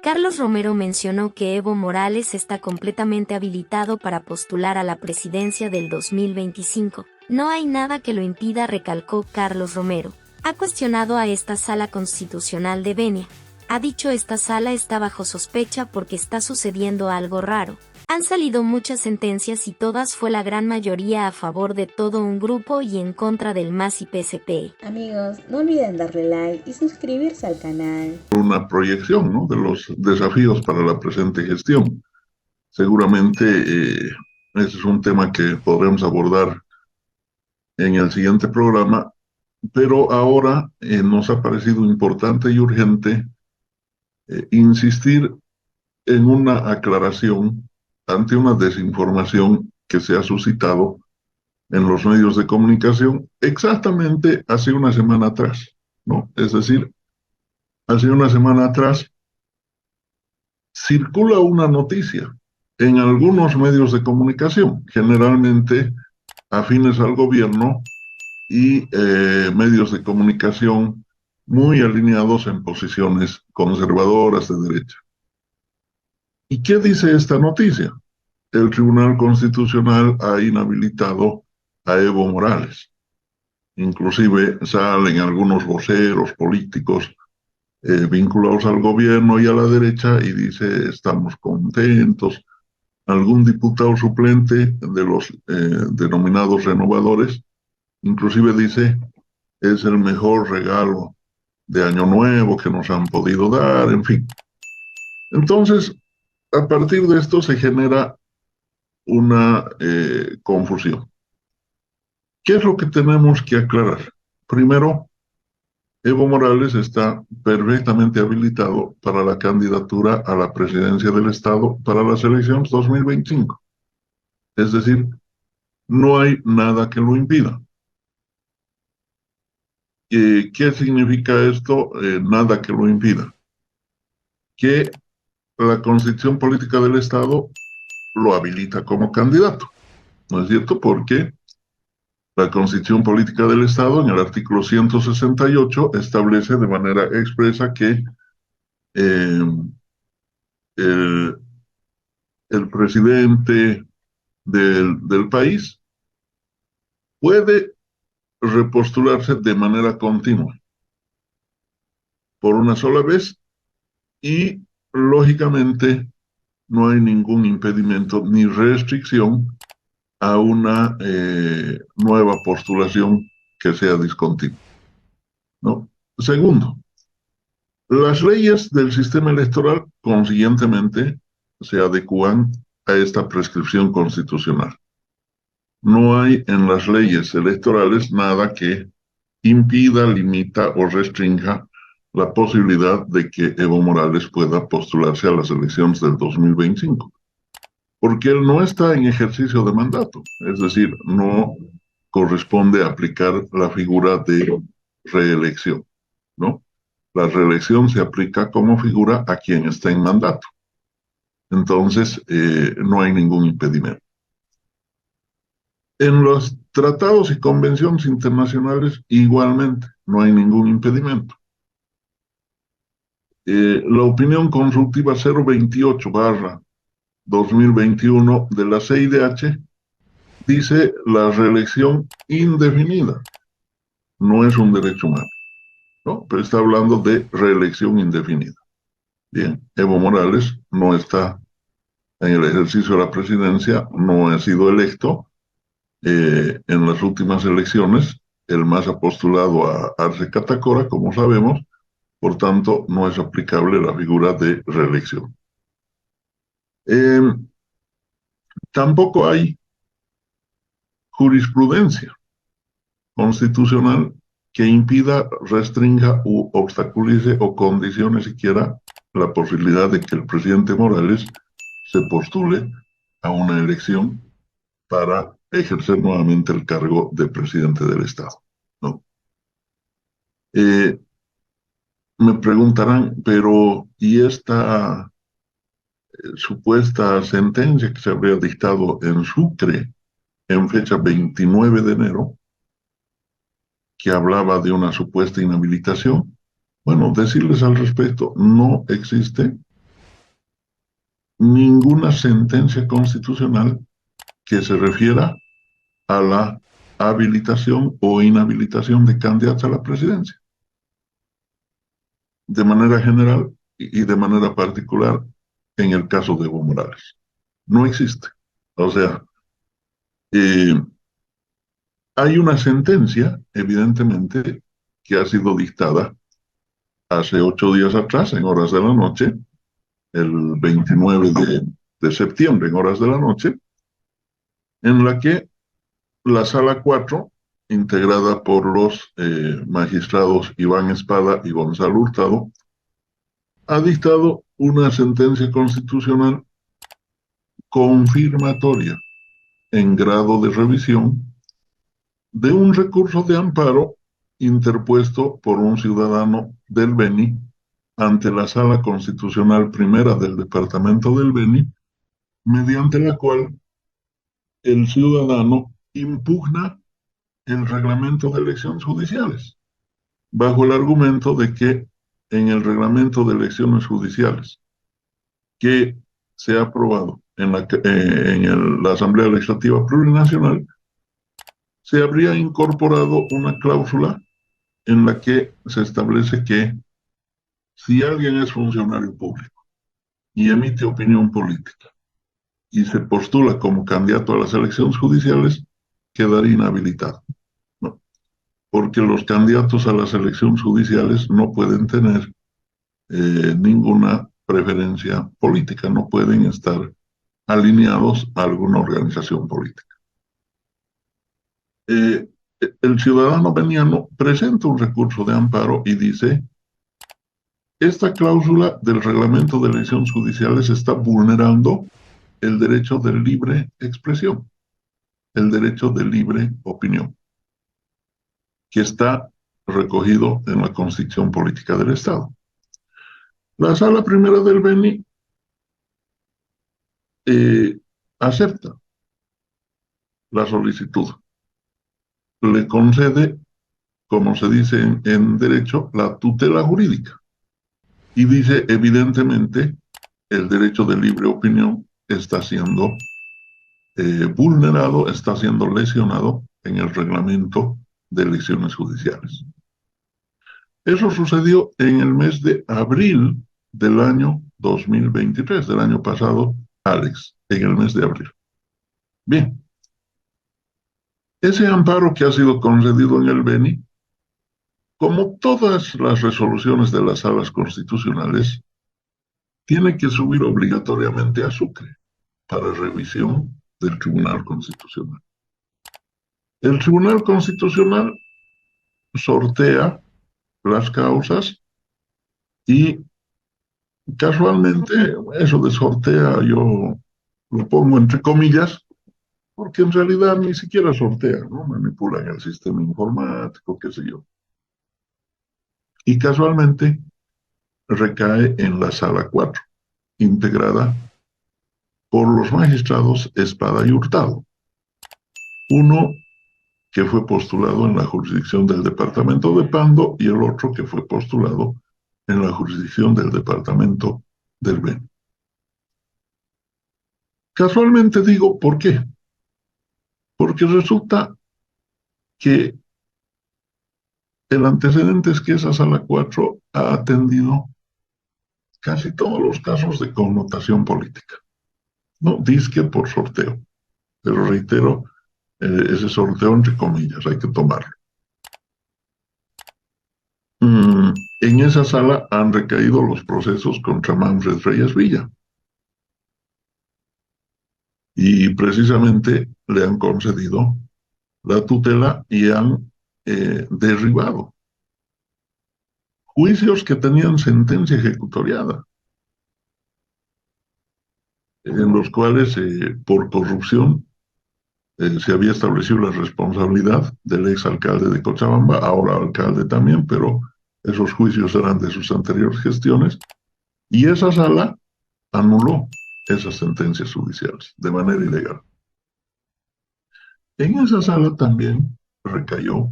Carlos Romero mencionó que Evo Morales está completamente habilitado para postular a la presidencia del 2025. No hay nada que lo impida, recalcó Carlos Romero. Ha cuestionado a esta sala constitucional de Venia. Ha dicho esta sala está bajo sospecha porque está sucediendo algo raro. Han salido muchas sentencias y todas fue la gran mayoría a favor de todo un grupo y en contra del MAS y PSP. Amigos, no olviden darle like y suscribirse al canal. Una proyección, ¿no?, de los desafíos para la presente gestión. Seguramente ese es un tema que podremos abordar en el siguiente programa, pero ahora nos ha parecido importante y urgente insistir en una aclaración ante una desinformación que se ha suscitado en los medios de comunicación exactamente hace una semana atrás, ¿no? Es decir, hace una semana atrás circula una noticia en algunos medios de comunicación, generalmente afines al gobierno y medios de comunicación muy alineados en posiciones conservadoras de derecha. ¿Y qué dice esta noticia? El Tribunal Constitucional ha inhabilitado a Evo Morales. Inclusive salen algunos voceros políticos vinculados al gobierno y a la derecha y dice estamos contentos. Algún diputado suplente de los denominados renovadores inclusive dice es el mejor regalo de Año Nuevo que nos han podido dar, en fin. Entonces, a partir de esto se genera una confusión. ¿Qué es lo que tenemos que aclarar? Primero, Evo Morales está perfectamente habilitado para la candidatura a la presidencia del Estado para las elecciones 2025. Es decir, no hay nada que lo impida. ¿Qué significa esto? Nada que lo impida. Que la Constitución Política del Estado lo habilita como candidato. ¿No es cierto? Porque la Constitución Política del Estado, en el artículo 168, establece de manera expresa que el, el presidente del país puede repostularse de manera continua por una sola vez y, lógicamente, no hay ningún impedimento ni restricción a una nueva postulación que sea discontinua, ¿no? Segundo, las leyes del sistema electoral, consiguientemente, se adecúan a esta prescripción constitucional. No hay en las leyes electorales nada que impida, limita o restrinja la posibilidad de que Evo Morales pueda postularse a las elecciones del 2025, porque él no está en ejercicio de mandato, es decir, no corresponde aplicar la figura de reelección, ¿no? La reelección se aplica como figura a quien está en mandato. Entonces, no hay ningún impedimento. En los tratados y convenciones internacionales, igualmente, no hay ningún impedimento. La opinión consultiva 028/2021 de la CIDH dice la reelección indefinida. No es un derecho humano, ¿no? Pero está hablando de reelección indefinida. Bien, Evo Morales no está en el ejercicio de la presidencia, no ha sido electo. En las últimas elecciones, el MAS ha postulado a Arce Catacora, como sabemos, por tanto, no es aplicable la figura de reelección. Tampoco hay jurisprudencia constitucional que impida, restrinja u obstaculice o condicione siquiera la posibilidad de que el presidente Morales se postule a una elección para ejercer nuevamente el cargo de presidente del Estado, ¿no? Me preguntarán, pero ¿y esta supuesta sentencia que se habría dictado en Sucre en fecha 29 de enero, que hablaba de una supuesta inhabilitación? Bueno, decirles al respecto, no existe ninguna sentencia constitucional que se refiera a la habilitación o inhabilitación de candidatos a la presidencia. De manera general y de manera particular en el caso de Evo Morales. No existe. O sea, hay una sentencia, evidentemente, que ha sido dictada hace 8 días atrás, en horas de la noche, el 29 de septiembre, en horas de la noche, en la que la Sala 4, integrada por los magistrados Iván Espada y Gonzalo Hurtado, ha dictado una sentencia constitucional confirmatoria en grado de revisión de un recurso de amparo interpuesto por un ciudadano del Beni ante la Sala Constitucional Primera del Departamento del Beni, mediante la cual el ciudadano impugna el reglamento de elecciones judiciales, bajo el argumento de que en el reglamento de elecciones judiciales que se ha aprobado en la Asamblea Legislativa Plurinacional, se habría incorporado una cláusula en la que se establece que si alguien es funcionario público y emite opinión política y se postula como candidato a las elecciones judiciales, quedaría inhabilitado, ¿no? Porque los candidatos a las elecciones judiciales no pueden tener ninguna preferencia política, no pueden estar alineados a alguna organización política. El ciudadano veniano presenta un recurso de amparo y dice: esta cláusula del reglamento de elecciones judiciales está vulnerando el derecho de libre expresión, el derecho de libre opinión, que está recogido en la Constitución Política del Estado. La Sala Primera del Beni acepta la solicitud, le concede, como se dice en derecho, la tutela jurídica, y dice evidentemente el derecho de libre opinión está siendo vulnerado, está siendo lesionado en el reglamento de elecciones judiciales. Eso sucedió en el mes de abril del año 2023, del año pasado, Alex, en el mes de abril. Bien, ese amparo que ha sido concedido en el Beni, como todas las resoluciones de las salas constitucionales, tiene que subir obligatoriamente a Sucre para revisión del Tribunal Constitucional. El Tribunal Constitucional sortea las causas y casualmente, eso de sortea yo lo pongo entre comillas, porque en realidad ni siquiera sortea, ¿no? Manipulan el sistema informático, qué sé yo. Y casualmente recae en la Sala 4, integrada por los magistrados Espada y Hurtado. Uno que fue postulado en la jurisdicción del departamento de Pando y el otro que fue postulado en la jurisdicción del departamento del Beni. Casualmente digo, ¿por qué? Porque resulta que el antecedente es que esa Sala 4 ha atendido casi todos los casos de connotación política. No, dizque por sorteo, pero reitero, ese sorteo entre comillas, hay que tomarlo. En esa sala han recaído los procesos contra Manfred Reyes Villa. Y precisamente le han concedido la tutela y han derribado juicios que tenían sentencia ejecutoriada, en los cuales por corrupción se había establecido la responsabilidad del exalcalde de Cochabamba, ahora alcalde también, pero esos juicios eran de sus anteriores gestiones, y esa sala anuló esas sentencias judiciales de manera ilegal. En esa sala también recayó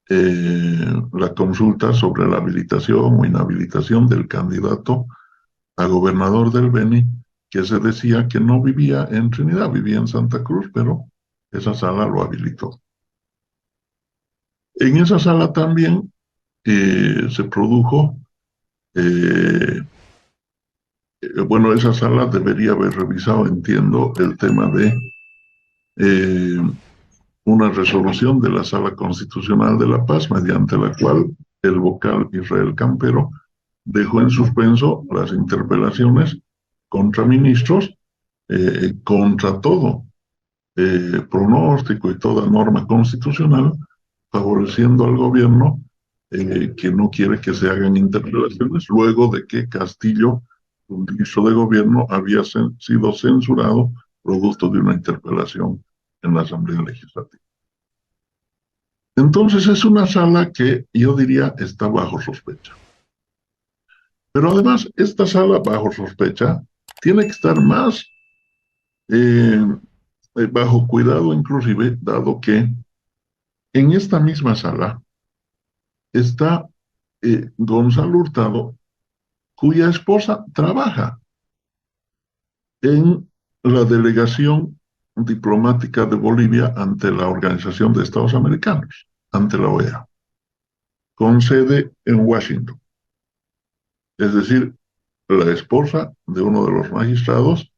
la consulta sobre la habilitación o inhabilitación del candidato a gobernador del Beni, que se decía que no vivía en Trinidad, vivía en Santa Cruz, pero esa sala lo habilitó. En esa sala también se produjo, bueno, esa sala debería haber revisado, entiendo, el tema de eh, una resolución de la Sala Constitucional de La Paz, mediante la cual el vocal Israel Campero dejó en suspenso las interpelaciones contra ministros, contra todo pronóstico y toda norma constitucional, favoreciendo al gobierno que no quiere que se hagan interpelaciones, luego de que Castillo, un ministro de gobierno, había sido censurado producto de una interpelación en la Asamblea Legislativa. Entonces es una sala que yo diría está bajo sospecha. Pero además, esta sala bajo sospecha tiene que estar más eh, bajo cuidado, inclusive, dado que en esta misma sala está Gonzalo Hurtado, cuya esposa trabaja en la delegación diplomática de Bolivia ante la Organización de Estados Americanos, ante la OEA, con sede en Washington. Es decir, la esposa de uno de los magistrados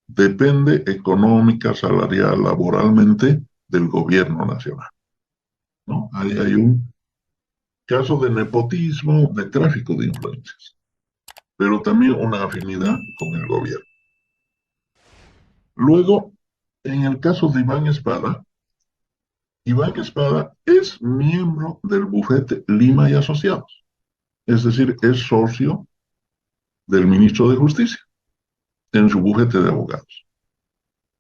depende económica, salarial, laboralmente del gobierno nacional, ¿no? Ahí hay un caso de nepotismo, de tráfico de influencias, pero también una afinidad con el gobierno. Luego, en el caso de Iván Espada es miembro del bufete Lima y Asociados, es decir, es socio del ministro de Justicia en su bufete de abogados.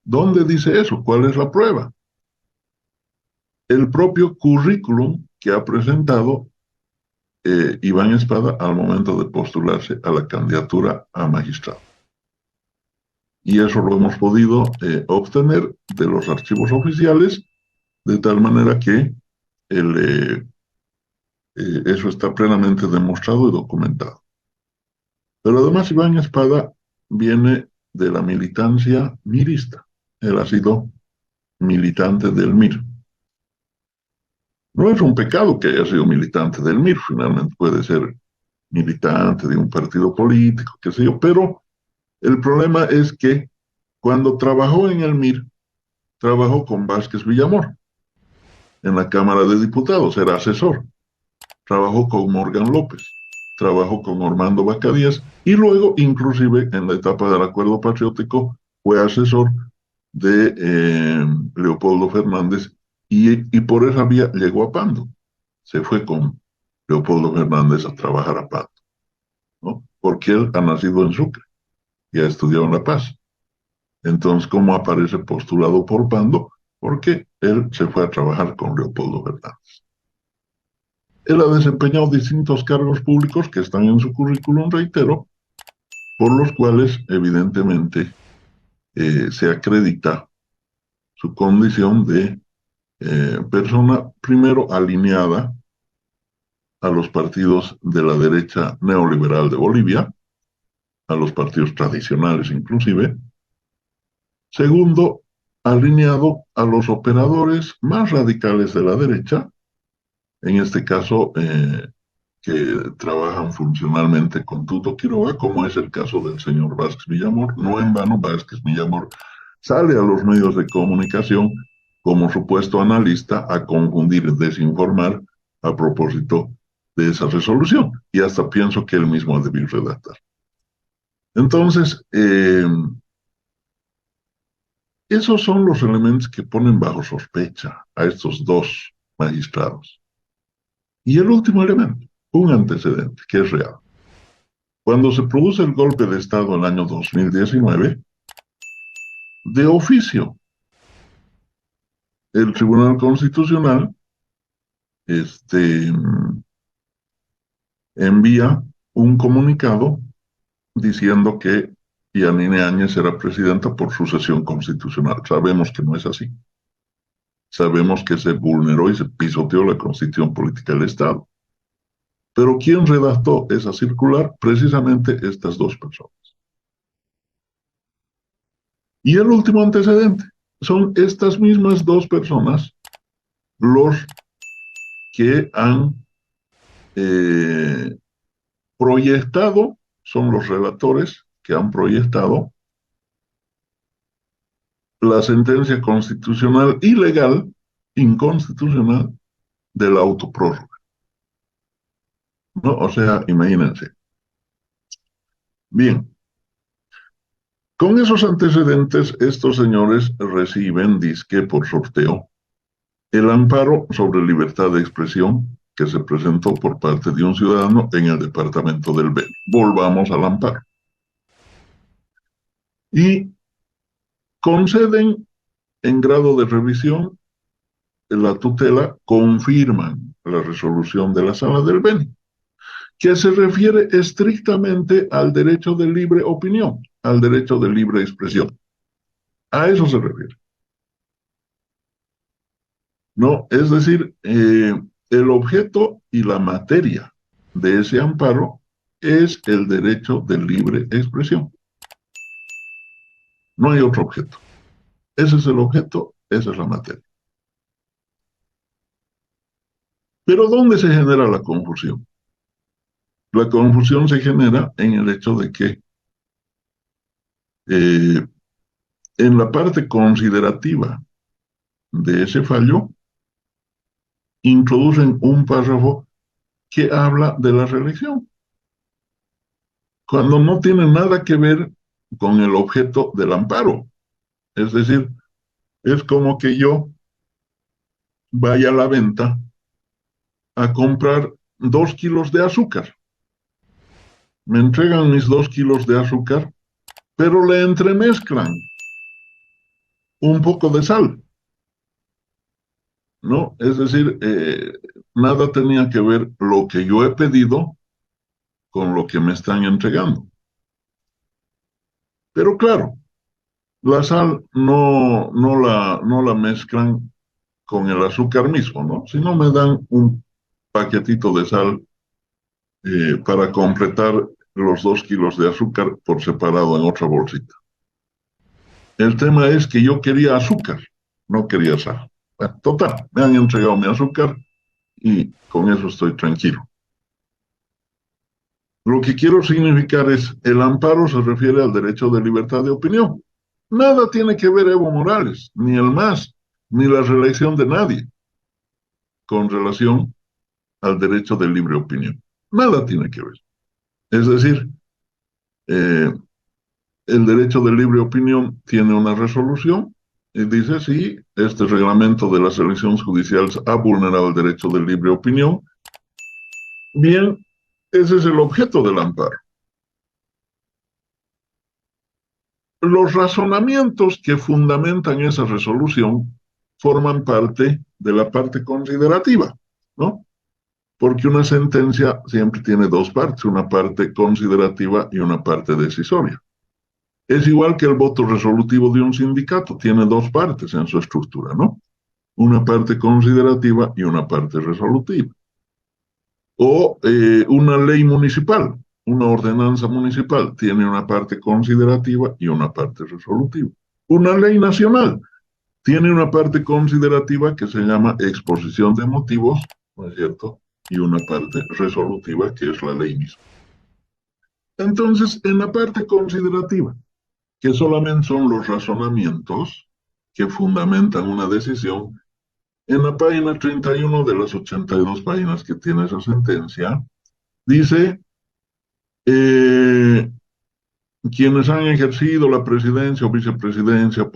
¿Dónde dice eso? ¿Cuál es la prueba? El propio currículum que ha presentado Iván Espada al momento de postularse a la candidatura a magistrado. Y eso lo hemos podido obtener de los archivos oficiales, de tal manera que eso está plenamente demostrado y documentado. Pero además Iván Espada viene de la militancia mirista. Él ha sido militante del MIR. No es un pecado que haya sido militante del MIR, finalmente puede ser militante de un partido político, qué sé yo, pero el problema es que cuando trabajó en el MIR, trabajó con Vázquez Villamor en la Cámara de Diputados, era asesor. Trabajó con Morgan López, trabajó con Orlando Bacadías y luego, inclusive, en la etapa del Acuerdo Patriótico, fue asesor de Leopoldo Fernández y por esa vía llegó a Pando. Se fue con Leopoldo Fernández a trabajar a Pando, ¿no? Porque él ha nacido en Sucre y ha estudiado en La Paz. Entonces, ¿cómo aparece postulado por Pando? Porque él se fue a trabajar con Leopoldo Fernández. Él ha desempeñado distintos cargos públicos que están en su currículum, reitero, por los cuales, evidentemente, se acredita su condición de persona, primero, alineada a los partidos de la derecha neoliberal de Bolivia, a los partidos tradicionales inclusive. Segundo, alineado a los operadores más radicales de la derecha, en este caso, que trabajan funcionalmente con Tuto Quiroga, como es el caso del señor Vázquez Villamor. No en vano, Vázquez Villamor sale a los medios de comunicación como supuesto analista a confundir y desinformar a propósito de esa resolución. Y hasta pienso que él mismo debió redactar. Entonces, esos son los elementos que ponen bajo sospecha a estos dos magistrados. Y el último elemento, un antecedente que es real. Cuando se produce el golpe de Estado en el año 2019, de oficio, el Tribunal Constitucional envía un comunicado diciendo que Yanine Áñez era presidenta por sucesión constitucional. Sabemos que no es así. Sabemos que se vulneró y se pisoteó la Constitución Política del Estado. Pero ¿quién redactó esa circular? Precisamente estas dos personas. Y el último antecedente son estas mismas dos personas los que han proyectado, son los relatores que han proyectado la sentencia constitucional ilegal, inconstitucional, de la autoprórroga. ¿No? O sea, imagínense. Bien, con esos antecedentes, estos señores reciben, dizque por sorteo, el amparo sobre libertad de expresión que se presentó por parte de un ciudadano en el departamento del Beni. Volvamos al amparo. Y conceden en grado de revisión la tutela, confirman la resolución de la Sala del Beni, que se refiere estrictamente al derecho de libre opinión, al derecho de libre expresión. A eso se refiere. ¿No? Es decir, el objeto y la materia de ese amparo es el derecho de libre expresión. No hay otro objeto. Ese es el objeto, esa es la materia. Pero ¿dónde se genera la confusión? La confusión se genera en el hecho de que en la parte considerativa de ese fallo introducen un párrafo que habla de la reelección, cuando no tiene nada que ver con el objeto del amparo. Es decir, es como que yo vaya a la venta a comprar 2 kilos de azúcar. Me entregan mis 2 kilos de azúcar, pero le entremezclan un poco de sal, ¿no? Es decir, nada tenía que ver lo que yo he pedido con lo que me están entregando. Pero claro, la sal no la mezclan con el azúcar mismo, ¿no? Sino me dan un paquetito de sal para completar los 2 kilos de azúcar por separado en otra bolsita. El tema es que yo quería azúcar, no quería sal. Bueno, total, me han entregado mi azúcar y con eso estoy tranquilo. Lo que quiero significar es, el amparo se refiere al derecho de libertad de opinión. Nada tiene que ver Evo Morales, ni el MAS, ni la reelección de nadie, con relación al derecho de libre opinión. Nada tiene que ver. Es decir, el derecho de libre opinión tiene una resolución y dice, sí, este reglamento de las elecciones judiciales ha vulnerado el derecho de libre opinión. Bien, ese es el objeto del amparo. Los razonamientos que fundamentan esa resolución forman parte de la parte considerativa, ¿no? Porque una sentencia siempre tiene dos partes, una parte considerativa y una parte decisoria. Es igual que el voto resolutivo de un sindicato, tiene dos partes en su estructura, ¿no? Una parte considerativa y una parte resolutiva. O una ley municipal, una ordenanza municipal, tiene una parte considerativa y una parte resolutiva. Una ley nacional tiene una parte considerativa que se llama exposición de motivos, ¿no es cierto? Y una parte resolutiva que es la ley misma. Entonces, en la parte considerativa, que solamente son los razonamientos que fundamentan una decisión, en la página 31 de las 82 páginas que tiene esa sentencia, dice, quienes han ejercido la presidencia o vicepresidencia